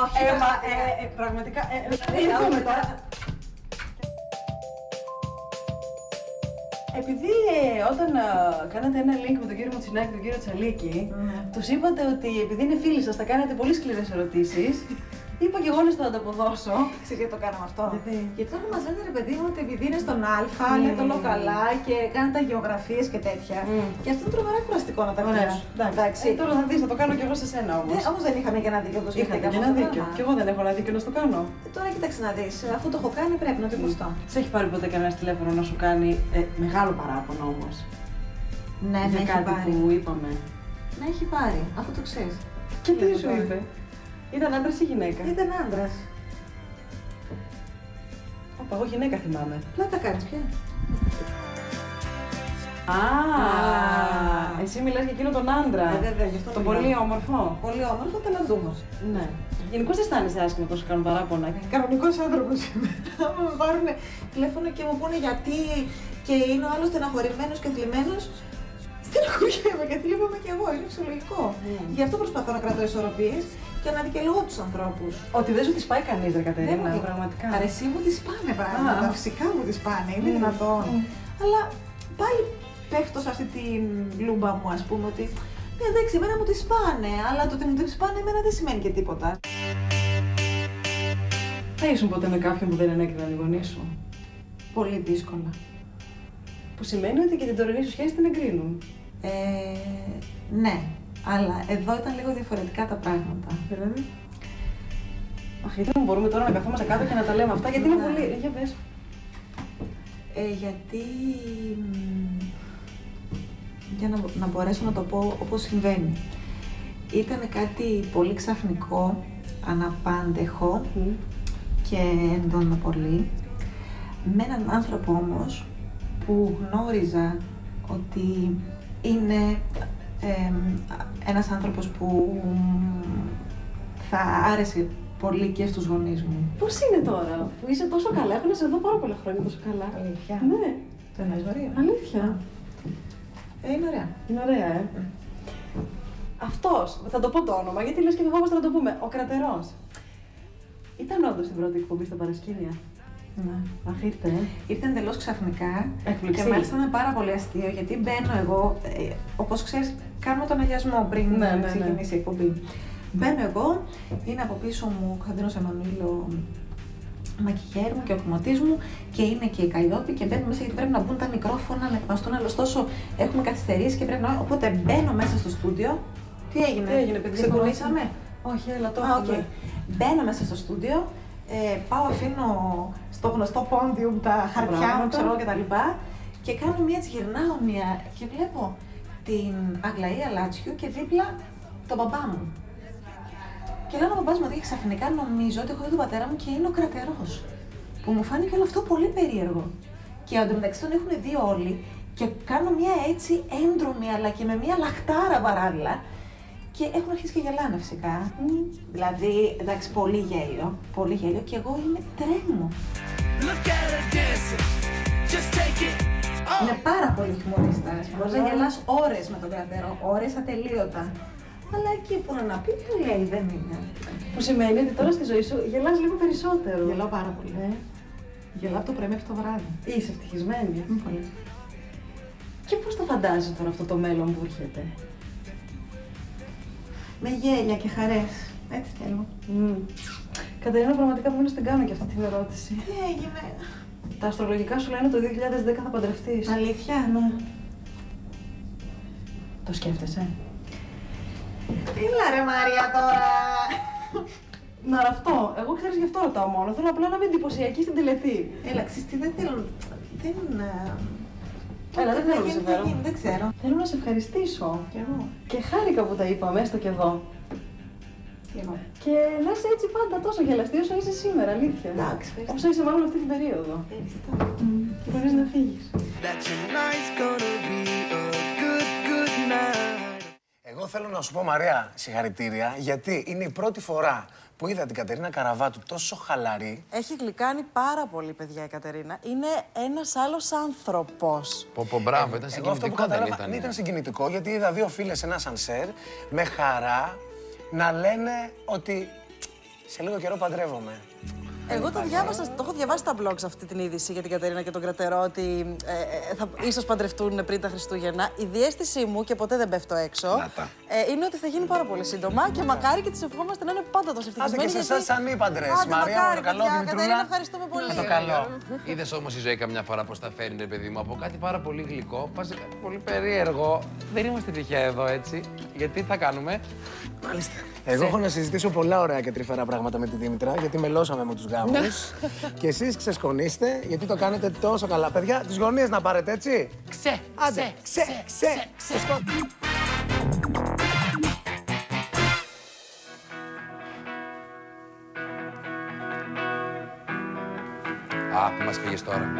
όχι. Πραγματικά. Ήρθαμε τώρα. Επειδή όταν κάνατε ένα link με τον κύριο Μουτσινάκη και τον κύριο Τσαλίκη, τους είπατε ότι επειδή είναι φίλοι σας θα κάνετε πολύ σκληρές ερωτήσεις. Είπα και εγώ να το ανταποδώσω. Ξέρεις γιατί το κάναμε αυτό? Γιατί τώρα μας λένε ρε παιδί μου ότι επειδή είναι στον Α, λέει το λόγο καλά και κάνει τα γεωγραφίες και τέτοια. Και αυτό είναι τρομερά κουραστικό να τα ακούς. Εντάξει. Τώρα θα δεις, θα το κάνω κι εγώ σε σένα όμως. Όμως δεν είχαμε και ένα δίκιο που σκέφτηκα. Είχατε και ένα δίκιο. Κι εγώ δεν έχω ένα δίκιο να στο κάνω. Τώρα κοίταξε να δεις, αφού το έχω κάνει πρέπει να το υποστώ. Σε έχει πάρει ποτέ κανένα τηλέφωνο να σου κάνει μεγάλο παράπονο όμως? Ναι, για κάτι που είπαμε. Να έχει πάρει, αφού το ξέρεις. Και τι σου είπε? Ήταν άντρας ή γυναίκα? Ήταν άντρας. Όπα, εγώ γυναίκα θυμάμαι. Πλάκα κάνεις πια. Εσύ μιλάς για εκείνο τον άντρα. Βέβαια, γι' αυτό τον πολύ όμορφο. Πολύ όμορφο, ταλαντούχος. Ναι. Γενικώς δεν αισθάνεσαι άσχημα όταν σου κάνουν παράπονα? Κανονικός άνθρωπος είμαι. Άμα με πάρουν τηλέφωνο και μου πούνε γιατί και είναι ο άλλος στεναχωρημένος και θλιμμένος, στεναχωριέμαι και θλίβομαι κι εγώ. Είναι φυσιολογικό. Γι' αυτό προσπαθώ να κρατώ ισορροπίες και να δικαιολογώ τους ανθρώπους. Ότι δεν σου τις πάει κανείς, ρε Κατερίνα, πραγματικά. Αρεσί μου τις πάνε πράγματα. Φυσικά μου τις πάνε, είναι δυνατόν. Αλλά πάλι πέφτω σε αυτή τη λούμπα μου, ας πούμε, ότι ναι, εντάξει, εμένα μου τις πάνε, αλλά το ότι μου τις πάνε εμένα δεν σημαίνει και τίποτα. Θα ήσουν ποτέ με κάποιον που δεν ενέκριναν οι γονείς σου? Πολύ δύσκολα. Που σημαίνει ότι και την τωρινή σου σχέση την εγκρίνουν. Ναι, αλλά εδώ ήταν λίγο διαφορετικά τα πράγματα. Δηλαδή. Αχ, γιατί δεν μπορούμε τώρα να καθόμαστε κάτω και να τα λέμε αυτά, γιατί είναι πολύ. Για πες. Γιατί. Για να μπορέσω να το πω όπως συμβαίνει. Ήταν κάτι πολύ ξαφνικό, αναπάντεχο και έντονο πολύ. Με έναν άνθρωπο όμως που γνώριζα ότι είναι ένας άνθρωπος που θα άρεσε πολύ και στους γονείς μου. Πώς είναι τώρα που είσαι τόσο καλά? Έχω να σε δω πάρα πολλά χρόνια τόσο καλά. Αλήθεια? Ναι. Το εννοείς Μαρία? Αλήθεια. Είναι ωραία. Είναι ωραία, Αυτός, θα το πω το όνομα, γιατί λες και φοβόμαστε να το πούμε. Ο Κρατερός. Ήταν όντως στην πρώτη εκπομπή στα παρασκήνια? Ναι. Αχ, ήρθε. Ήρθε εντελώς ξαφνικά. Εκπληξή. Και μάλιστα είναι πάρα πολύ αστείο γιατί μπαίνω εγώ, όπως ξέρεις, κάνουμε τον αγιασμό πριν ξεκινήσει η εκπομπή. Μπαίνω εγώ, είναι από πίσω μου ο Κωνσταντίνος Εμμανουήλ, μακιγέρ μου και ο κομμωτής μου και είναι και η Καϊδόπη και μπαίνουμε μέσα γιατί πρέπει να μπουν τα μικρόφωνα, να ετοιμαστούν, αλλά ωστόσο έχουμε καθυστερήσει και πρέπει να. Οπότε μπαίνω μέσα στο στούντιο. Τι έγινε, παιδιά? Ξεκολλήσαμε? Όχι, έλα το έχουμε. Μπαίνω μέσα στο στούντιο, πάω αφήνω στο γνωστό πόντιουμ τα χαρτιά μου, ξέρω και τα λοιπά και κάνω μία έτσι, γυρνάω μία και βλέπω την Αγλαία Λάτσιου και δίπλα τον μπαμπά μου. Και λέω ο μπαμπάς μου ότι ξαφνικά νομίζω ότι έχω δει τον πατέρα μου και είναι ο Κρατερός. Που μου φάνηκε όλο αυτό πολύ περίεργο. Και εντωμεταξύ τον έχουν δει όλοι και κάνω μια έτσι έντρομη αλλά και με μια λαχτάρα παράλληλα. Και έχουν αρχίσει και γελάνε φυσικά. Δηλαδή, εντάξει, πολύ γέλιο. Πολύ γέλιο και εγώ είμαι τρέμω. Είναι πάρα πολύ χιουμορίστας. Μπορείς να γελάς ώρες με τον Κρατερό, ώρες ατελείωτα. Αλλά εκεί που να πει, τι λέει, δεν είναι. Που σημαίνει ότι τώρα στη ζωή σου γελάς λίγο περισσότερο. Γελάω πάρα πολύ. Γελάω από το πρωί μέχρι το βράδυ. Είσαι ευτυχισμένη. Πολύ. Και πώς το φαντάζεσαι τώρα αυτό το μέλλον που έρχεται? Με γέλια και χαρές. Έτσι θέλω. Κατερίνα, πραγματικά μου την κάνω και αυτή την ερώτηση. Τι έγινε? Τα αστρολογικά σου λένε το 2010 θα παντρευτείς. Αλήθεια? Ναι. Το σκέφτεσαι? Έλα ρε Μαρία τώρα! Να αυτό. Εγώ ξέρεις γι' αυτό ρωτάω μόνο. Θέλω απλά να είμαι εντυπωσιακή στην τελετή. Έλα, ξέρεις τι, δεν θέλω. Δεν. Έλα, δεν θέλω να σε φέρω. Δεν ξέρω. Θέλω να σε ευχαριστήσω. Κι εγώ. Και χάρηκα που τα είπαμε, έστω και εδώ. Και να είσαι έτσι πάντα τόσο γελαστή όσο είσαι σήμερα, αλήθεια. Εντάξει, όσο είσαι μάλλον αυτή την περίοδο. Και μπορείς να φύγεις. Εγώ θέλω να σου πω, Μαρία, συγχαρητήρια, γιατί είναι η πρώτη φορά που είδα την Κατερίνα Καραβάτου τόσο χαλαρή. Έχει γλυκάνει πάρα πολύ, παιδιά, η Κατερίνα. Είναι ένας άλλος άνθρωπος. Μπράβο, ήταν συγκινητικό, δεν ήταν? Ναι, ήταν συγκινητικό, γιατί είδα δύο φίλες σε ένα σανσέρ με χαρά να λένε ότι Σε λίγο καιρό παντρεύομαι. Εγώ το έχω διαβάσει στα blogs αυτή την είδηση για την Κατερίνα και τον Κρατερό ότι θα ίσως παντρευτούν πριν τα Χριστούγεννα. Η διαίσθησή μου, και ποτέ δεν πέφτω έξω, είναι ότι θα γίνει πάρα πολύ σύντομα και μακάρι και τις ευχόμαστε να είναι πάντα τόσο ευτυχισμένοι. Άντε και σε εσάς σαν ύπαντρες. Μαρία, το καλό, Κατερίνα, ευχαριστούμε πολύ. Το καλό. Είδες όμως η ζωή καμιά φορά πώς τα φέρνει, ρε παιδί μου, από κάτι πάρα πολύ γλυκό, πας σε κάτι πολύ περίεργο. Δεν είμαστε τυχαία εδώ, έτσι. Γιατί θα κάνουμε. Μάλιστα. Εγώ έχω να συζητήσω πολλά ωραία και τρυφερά πράγματα με τη Δήμητρα, γιατί μελώσαμε με τους γάμους. Και εσείς ξεσκονίστε, γιατί το κάνετε τόσο καλά. Παιδιά, τις γωνίες να πάρετε, έτσι. Άντε, Α, που μας πήγες τώρα.